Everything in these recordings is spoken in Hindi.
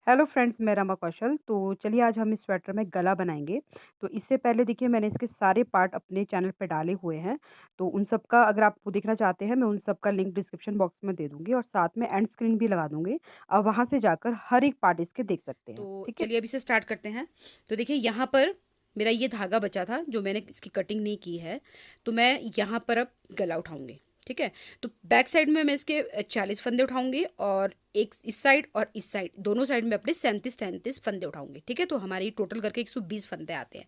हेलो फ्रेंड्स, मैं रमा कौशल। तो चलिए आज हम इस स्वेटर में गला बनाएँगे। तो इससे पहले देखिए मैंने इसके सारे पार्ट अपने चैनल पे डाले हुए हैं। तो उन सब का अगर आप वो देखना चाहते हैं मैं उन सब का लिंक डिस्क्रिप्शन बॉक्स में दे दूँगी और साथ में एंड स्क्रीन भी लगा दूँगी। आप वहाँ से जाकर हर एक पार्ट इसके देख सकते हैं। तो ठीक है? चलिए अभी से स्टार्ट करते हैं। तो देखिए यहाँ पर मेरा ये धागा बचा था जो मैंने इसकी कटिंग नहीं की है। तो मैं यहाँ पर अब गला उठाऊंगी। ठीक है। तो बैक साइड में मैं इसके 40 फंदे उठाऊंगी और एक इस साइड और इस साइड दोनों साइड में अपने 37-33 फंदे उठाऊंगी। ठीक है। तो हमारी टोटल करके 120 फंदे आते हैं।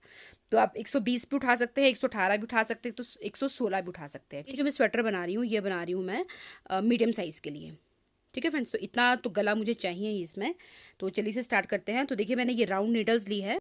तो आप 120 भी उठा सकते हैं, 118 भी उठा सकते हैं, तो 116 भी उठा सकते हैं। ये जो मैं स्वेटर बना रही हूँ ये बना रही हूँ मैं मीडियम साइज़ के लिए। ठीक है फ्रेंड्स, तो इतना तो गला मुझे चाहिए ही इसमें। तो चलिए इसे स्टार्ट करते हैं। तो देखिए मैंने ये राउंड नीडल्स ली है।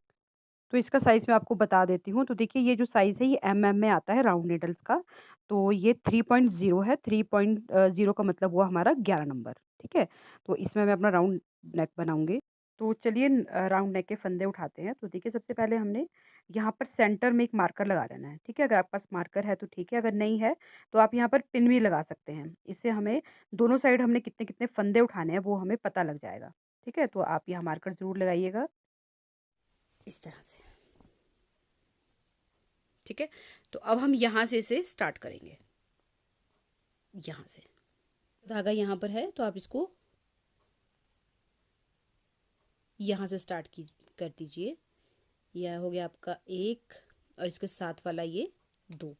तो इसका साइज़ मैं आपको बता देती हूँ। तो देखिए ये जो साइज़ है ये एमएम में आता है राउंड नीडल्स का। तो ये 3.0 है, 3.0 का मतलब हुआ हमारा 11 नंबर, ठीक है? तो इसमें मैं अपना राउंड नेक बनाऊँगी। तो चलिए राउंड नेक के फंदे उठाते हैं। तो देखिए सबसे पहले हमने यहाँ पर सेंटर में एक मार्कर लगा लेना है, ठीक है? अगर आपके पास मार्कर है तो ठीक है, अगर नहीं है तो आप यहाँ पर पिन भी लगा सकते हैं। इससे हमें दोनों साइड हमने कितने-कितने फंदे उठाने हैं वो हमें पता लग जाएगा, ठीक है? तो आप यहाँ मार्कर ज़रूर लगाइएगा। इस तरह से। ठीक है। तो अब हम यहाँ से इसे स्टार्ट करेंगे। यहाँ से धागा यहाँ पर है तो आप इसको यहाँ से स्टार्ट की कर दीजिए। यह हो गया आपका एक और इसके साथ वाला ये दो।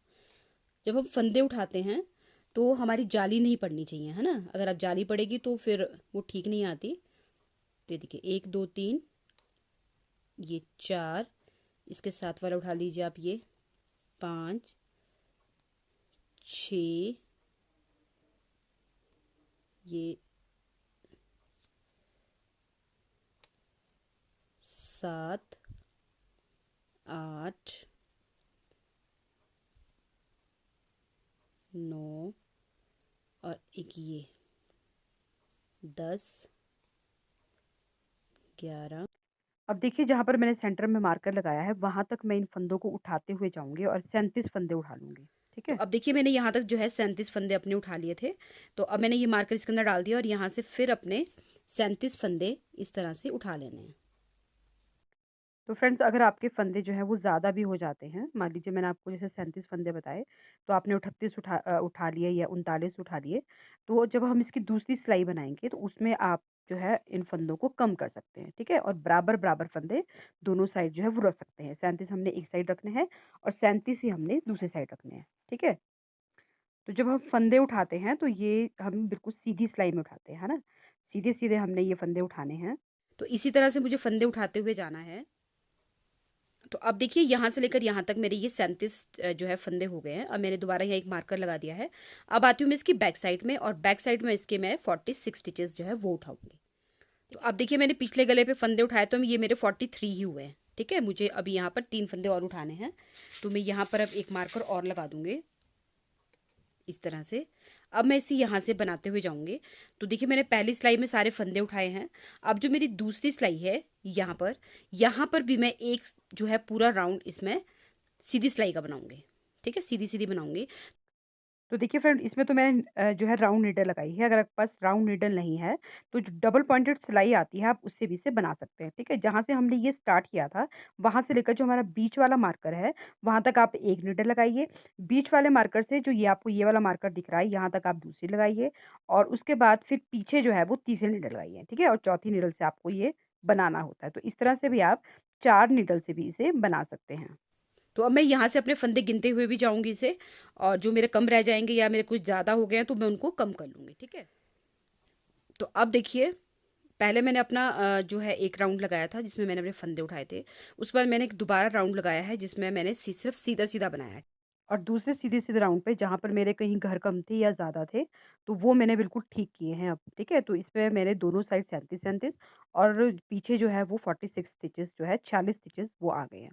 जब हम फंदे उठाते हैं तो हमारी जाली नहीं पड़नी चाहिए, है ना? अगर आप जाली पड़ेगी तो फिर वो ठीक नहीं आती। तो ये देखिए 1 2 3, ये 4, इसके साथ वाला उठा लीजिए आप, ये 5 6, ये 7 8 9 और एक ये 10 11। अब देखिए जहाँ पर मैंने सेंटर में मार्कर लगाया है वहाँ तक मैं इन फंदों को उठाते हुए जाऊँगी और 37 फंदे उठा लूँगी, ठीक तो है? अब देखिए मैंने यहाँ तक जो है 37 फंदे अपने उठा लिए थे। तो अब मैंने ये मार्कर इसके अंदर डाल दिया और यहाँ से फिर अपने 37 फंदे इस तरह से उठा लेने हैं। तो फ्रेंड्स अगर आपके फंदे जो हैं वो ज़्यादा भी हो जाते हैं, मान लीजिए मैंने आपको जैसे 37 फंदे बताए, तो आपने 38 उठा लिए या 39 उठा लिए, तो जब हम इसकी दूसरी सिलाई बनाएँगे तो उसमें आप जो है इन फंदों को कम कर सकते हैं, ठीक है? और बराबर-बराबर फंदे दोनों साइड जो है वो रख सकते हैं। 37 हमने एक साइड रखने हैं और 37 ही हमने दूसरी साइड रखने हैं, ठीक है? तो जब हम फंदे उठाते हैं तो ये हम बिल्कुल सीधी सिलाई में उठाते हैं, है ना? सीधे-सीधे हमने ये फंदे उठाने हैं। तो इसी तरह से मुझे फंदे उठाते हुए जाना है। तो अब देखिए यहाँ से लेकर यहाँ तक मेरे ये 37 जो है फंदे हो गए हैं। अब मैंने दोबारा यहाँ एक मार्कर लगा दिया है। अब आती हूँ मैं इसकी बैक साइड में और बैक साइड में इसके मैं 46 स्टिचेस जो है वो उठाऊंगी। तो अब देखिए मैंने पिछले गले पे फंदे उठाए तो ये मेरे 43 ही हुए हैं। ठीक है। मुझे अभी यहाँ पर 3 फंदे और उठाने हैं। तो मैं यहाँ पर अब एक मार्कर और लगा दूंगी इस तरह से। अब मैं इसे यहाँ से बनाते हुए जाऊंगी। तो देखिए मैंने पहली सिलाई में सारे फंदे उठाए हैं। अब जो मेरी दूसरी सिलाई है यहाँ पर भी मैं एक जो है पूरा राउंड इसमें सीधी सिलाई का बनाऊंगी। ठीक है। सीधी सीधी बनाऊंगी। तो देखिए फ्रेंड इसमें तो मैंने जो है राउंड नीडल लगाई है। अगर आपके पास राउंड नीडल नहीं है तो जो डबल पॉइंटेड सिलाई आती है आप उससे भी इसे बना सकते हैं, ठीक है? जहाँ से हमने ये स्टार्ट किया था वहाँ से लेकर जो हमारा बीच वाला मार्कर है वहाँ तक आप एक नीडल लगाइए। बीच वाले मार्कर से जो ये आपको ये वाला मार्कर दिख रहा है यहाँ तक आप दूसरी लगाइए और उसके बाद फिर पीछे जो है वो तीसरी नीडल लगाइए, ठीक है? और चौथी नीडल से आपको ये बनाना होता है। तो इस तरह से भी आप 4 नीडल से भी इसे बना सकते हैं। तो अब मैं यहाँ से अपने फंदे गिनते हुए भी जाऊंगी इसे। और जो मेरे कम रह जाएंगे या मेरे कुछ ज़्यादा हो गए हैं तो मैं उनको कम कर लूँगी। ठीक है। तो अब देखिए पहले मैंने अपना जो है एक राउंड लगाया था जिसमें मैंने अपने फंदे उठाए थे। उसके बाद मैंने एक दोबारा राउंड लगाया है जिसमें मैंने सिर्फ सीधा सीधा बनाया है। और दूसरे सीधे-सीधे राउंड पे जहाँ पर मेरे कहीं घर कम थे या ज़्यादा थे, तो वो मैंने बिल्कुल ठीक किए हैं अब, ठीक है? तो इसमें मैंने दोनों साइड 37-37 और पीछे जो है वो 46 स्टिचेस जो है 46 स्टिचेस वो आ गए हैं।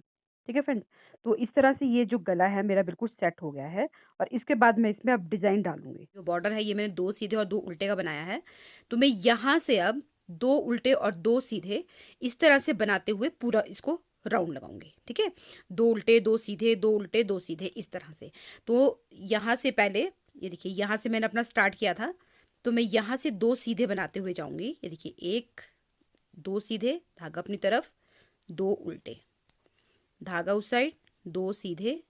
ठीक है फ्रेंड्स? तो इस तरह से ये जो गला है मेरा बिल्कुल सेट हो गया है और इसके बाद मैं इसमें अब डिज़ाइन डालूँगी। जो बॉर्डर है ये मैंने 2 सीधे और 2 उल्टे का बनाया है। तो मैं यहाँ से अब 2 उल्टे और 2 सीधे इस तरह से बनाते हुए पूरा इसको राउंड लगाऊंगी। ठीक है। 2 उल्टे 2 सीधे, 2 उल्टे 2 सीधे इस तरह से। तो यहाँ से पहले ये देखिए यहाँ से मैंने अपना स्टार्ट किया था। तो मैं यहाँ से 2 सीधे बनाते हुए जाऊंगी। ये देखिए 1 2 सीधे, धागा अपनी तरफ, 2 उल्टे, धागा उस साइड, 2 सीधे।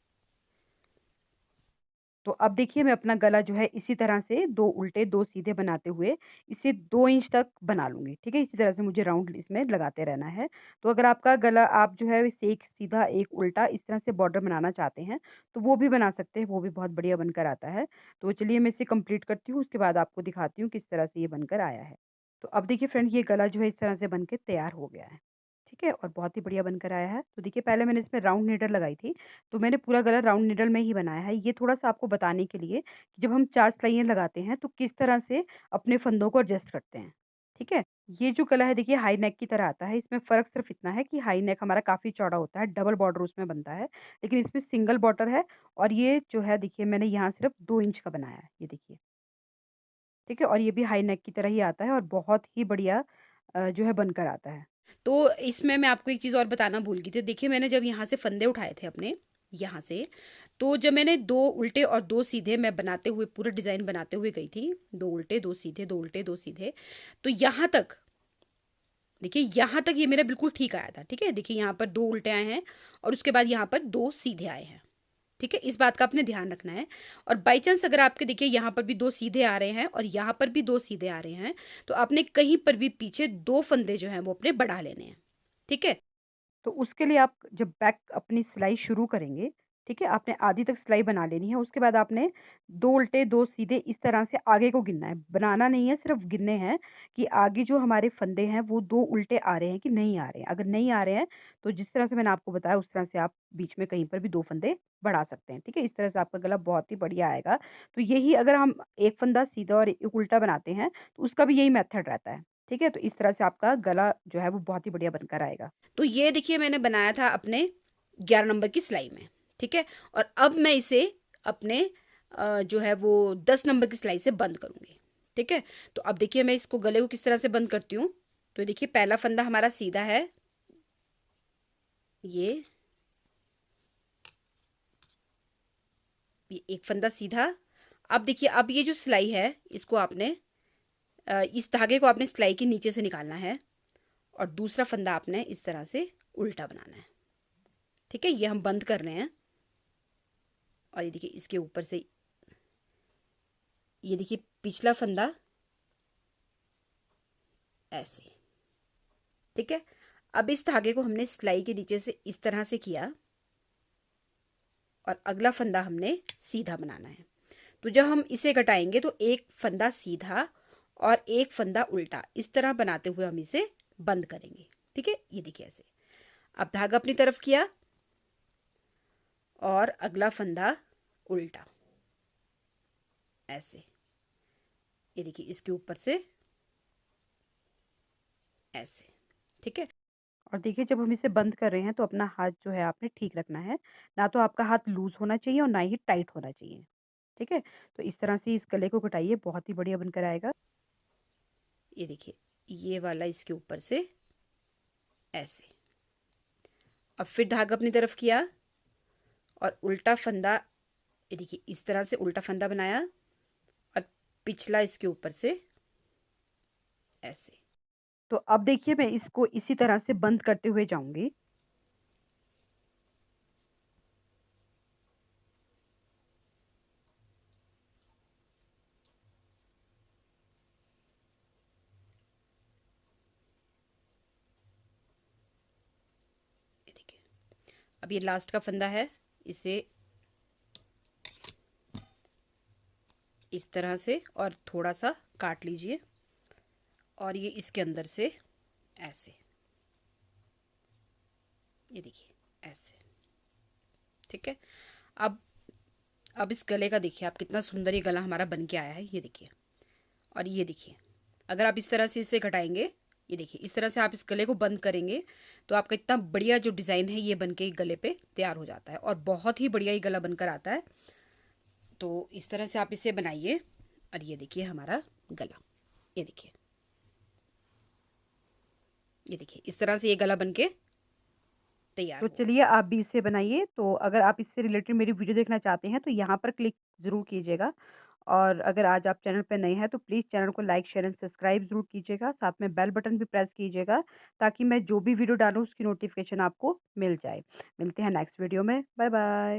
तो अब देखिए मैं अपना गला जो है इसी तरह से 2 उल्टे 2 सीधे बनाते हुए इसे 2 इंच तक बना लूँगी, ठीक है? इसी तरह से मुझे राउंड इसमें लगाते रहना है। तो अगर आपका गला आप जो है इसे एक सीधा एक उल्टा इस तरह से बॉर्डर बनाना चाहते हैं, तो वो भी बना सकते हैं, वो भी बहुत बढ़िया बनकर आता है। तो चलिए मैं इसे कंप्लीट करती हूँ, उसके बाद आपको दिखाती हूँ किस तरह से ये बनकर आया है। तो अब देखिए फ्रेंड ये गला जो है इस तरह से बन के तैयार हो गया है, ठीक है? और बहुत ही बढ़िया बनकर आया है। तो देखिए पहले मैंने इसमें राउंड नीडल लगाई थी, तो मैंने पूरा गला राउंड नीडल में ही बनाया है। ये थोड़ा-सा आपको बताने के लिए कि जब हम 4 सिलाइयाँ लगाते हैं, तो किस तरह से अपने फंदों को एडजस्ट करते हैं, ठीक है? ये जो गला है देखिए हाई नेक की तरह आता है, इसमें फ़र्क सिर्फ़ इतना है कि हाई नेक हमारा काफ़ी चौड़ा होता है, डबल बॉर्डर उसमें बनता है, लेकिन इसमें सिंगल बॉर्डर है और ये जो है देखिए मैंने यहाँ सिर्फ़ 2 इंच का बनाया है, ये देखिए, ठीक है? और ये भी हाई नेक की तरह ही आता है और बहुत ही बढ़िया जो है बनकर आता है। तो इसमें मैं आपको एक चीज़ और बताना भूल गई थी। देखिए मैंने जब यहाँ से फंदे उठाए थे अपने, यहाँ से, तो जब मैंने 2 उल्टे और 2 सीधे मैं बनाते हुए पूरा डिज़ाइन बनाते हुए गई थी, 2 उल्टे 2 सीधे, 2 उल्टे 2 सीधे, तो यहाँ तक, देखिए यहाँ तक ये मेरा बिल्कुल ठीक आया था, ठीक है? देखिए यहाँ पर 2 उल्टे आए हैं और उसके बाद यहाँ पर 2 सीधे आए हैं, ठीक है? इस बात का आपने ध्यान रखना है। और बाई चांस अगर आपके देखिए यहाँ पर भी 2 सीधे आ रहे हैं और यहाँ पर भी 2 सीधे आ रहे हैं, तो आपने कहीं पर भी पीछे 2 फंदे जो हैं वो अपने बढ़ा लेने हैं, ठीक है? तो उसके लिए आप जब बैक अपनी सिलाई शुरू करेंगे, ठीक है? आपने आधी तक सिलाई बना लेनी है, उसके बाद आपने 2 उल्टे 2 सीधे इस तरह से आगे को गिनना है। बनाना नहीं है, सिर्फ़ गिनने हैं कि आगे जो हमारे फंदे हैं वो 2 उल्टे आ रहे हैं कि नहीं आ रहे हैं। अगर नहीं आ रहे हैं, तो जिस तरह से मैंने आपको बताया उस तरह से आप बीच में कहीं पर भी 2 फंदे बढ़ा सकते हैं, ठीक है? इस तरह से आपका गला बहुत ही बढ़िया आएगा। तो यही अगर हम एक फंदा सीधा और एक उल्टा बनाते हैं, तो उसका भी यही मेथड रहता है, ठीक है? तो इस तरह से आपका गला जो है वो बहुत ही बढ़िया बनकर आएगा। तो ये देखिए मैंने बनाया था अपने 11 नंबर की सिलाई में, ठीक है? और अब मैं इसे अपने जो है वो 10 नंबर की सिलाई से बंद करूँगी, ठीक है? तो अब देखिए मैं इसको गले को किस तरह से बंद करती हूँ। तो देखिए पहला फंदा हमारा सीधा है, ये एक फंदा सीधा। अब देखिए अब ये जो सिलाई है इसको आपने इस धागे को आपने सिलाई के नीचे से निकालना है और दूसरा फंदा आपने इस तरह से उल्टा बनाना है, ठीक है? ये हम बंद कर रहे हैं और ये देखिए इसके ऊपर से, ये देखिए पिछला फंदा ऐसे, ठीक है? अब इस धागे को हमने सिलाई के नीचे से इस तरह से किया और अगला फंदा हमने सीधा बनाना है। तो जब हम इसे घटाएंगे तो एक फंदा सीधा और एक फंदा उल्टा, इस तरह बनाते हुए हम इसे बंद करेंगे, ठीक है? ये देखिए ऐसे। अब धागा अपनी तरफ किया और अगला फंदा उल्टा, ऐसे। ये देखिए इसके ऊपर से ऐसे, ठीक है? और देखिए जब हम इसे बंद कर रहे हैं तो अपना हाथ जो है आपने ठीक रखना है। ना तो आपका हाथ लूज़ होना चाहिए और ना ही टाइट होना चाहिए। ठीक है? तो इस तरह से इस गले को घटाइए, बहुत ही बढ़िया बनकर आएगा। ये देखिए ये वाला इसके ऊपर से ऐसे। अब फिर धागा अपनी तरफ किया और उल्टा फंदा, ये देखिए इस तरह से उल्टा फंदा बनाया और पिछला इसके ऊपर से ऐसे। तो अब देखिए मैं इसको इसी तरह से बंद करते हुए जाऊँगी। ये देखिए अब ये लास्ट का फंदा है, इसे इस तरह से और थोड़ा सा काट लीजिए और ये इसके अंदर से ऐसे, ये देखिए ऐसे, ठीक है? अब अब इस गले का देखिए आप कितना सुंदर ये गला हमारा बन के आया है, ये देखिए। और ये देखिए अगर आप इस तरह से इसे घटाएंगे, ये देखिए इस तरह से आप इस गले को बंद करेंगे तो आपका इतना बढ़िया जो डिज़ाइन है ये बन के गले पे तैयार हो जाता है और बहुत ही बढ़िया ये गला बनकर आता है। तो इस तरह से आप इसे बनाइए और ये देखिए हमारा गला, ये देखिए, ये देखिए इस तरह से ये गला बन के तैयार तो हुआ है। चलिए आप भी इसे बनाइए। तो अगर आप इससे रिलेटेड मेरी वीडियो देखना चाहते हैं तो यहाँ पर क्लिक ज़रूर कीजिएगा और अगर आज आप चैनल पे नए हैं तो प्लीज़ चैनल को लाइक, शेयर एंड सब्सक्राइब ज़रूर कीजिएगा। साथ में बेल बटन भी प्रेस कीजिएगा ताकि मैं जो भी वीडियो डालूँ उसकी नोटिफ़िकेशन आपको मिल जाए। मिलते हैं नेक्स्ट वीडियो में। Bye bye.